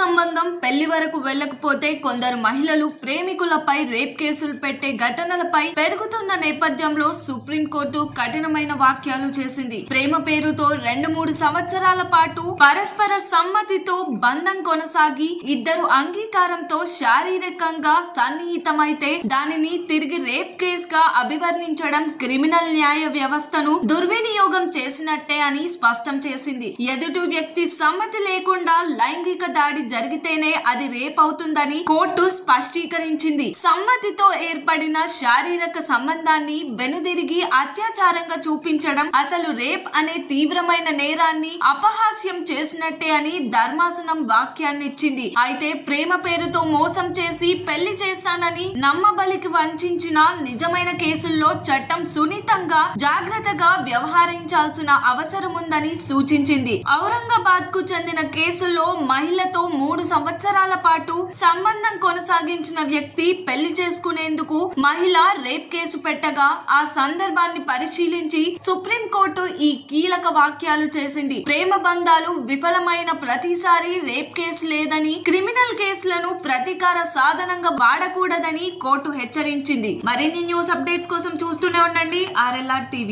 సంబంధం పెళ్లి వరకు వెళ్ళకపోతే కొందరు మహిళలు ప్రేమికులపై రేప్ కేసులు పెట్టే ఘటనలపై పెరుగుతున్న నేపథ్యంలో సుప్రీంకోర్టు కఠినమైన వ్యాఖ్యలు చేసింది. ప్రేమ పేరుతో 2-3 సంవత్సరాల పాటు పరస్పర సమ్మతితో బంధం కొనసాగి ఇద్దరు అంగీకారంతో శారీరకంగా సన్నిహితమైతే దానిని తిరిగి రేప్ కేసుగా అభివర్ణించడం క్రిమినల్ న్యాయ వ్యవస్థను దుర్వినియోగం చేసినట్టే అని స్పష్టం చేసింది. ఎదుటి వ్యక్తి సమ్మతి లేకుండా లైంగిక దాడి జరిగితేనే అది రేప్ అవుతుందని కోర్టు స్పష్టీకరించింది. సమ్మతితో ఏర్పడిన శారీరక సంబంధాన్ని వెనుదిరిగి అత్యాచారంగా చూపించడం అసలు రేప్ అనే తీవ్రమైన నేరాన్ని అపహాస్యం చేసినట్టే అని ధర్మాసనం వ్యాఖ్యానిచ్చింది. అయితే ప్రేమ పేరుతో మోసం చేసి పెళ్లి చేస్తానని నమ్మబలికి వంచిన నిజమైన కేసుల్లో చట్టం సున్నితంగా జాగ్రత్తగా వ్యవహరించాల్సిన అవసరం ఉందని సూచించింది. ఔరంగాబాద్ కు చెందిన కేసులో మహిళతో 3 సంవత్సరాల పాటు సంబంధం కొనసాగించిన వ్యక్తి పెళ్లి చేసుకునేందుకు మహిళ రేప్ కేసు పెట్టగా ఆ సందర్భాన్ని పరిశీలించి సుప్రీంకోర్టు ఈ కీలక వ్యాఖ్యలు చేసింది. ప్రేమ బంధాలు విఫలమైన ప్రతిసారి రేప్ కేసు లేదని, క్రిమినల్ కేసులను ప్రతీకార సాధనంగా వాడకూడదని కోర్టు హెచ్చరించింది. మరిన్ని న్యూస్ అప్డేట్స్ కోసం చూస్తూనే ఉండండి RLR TV.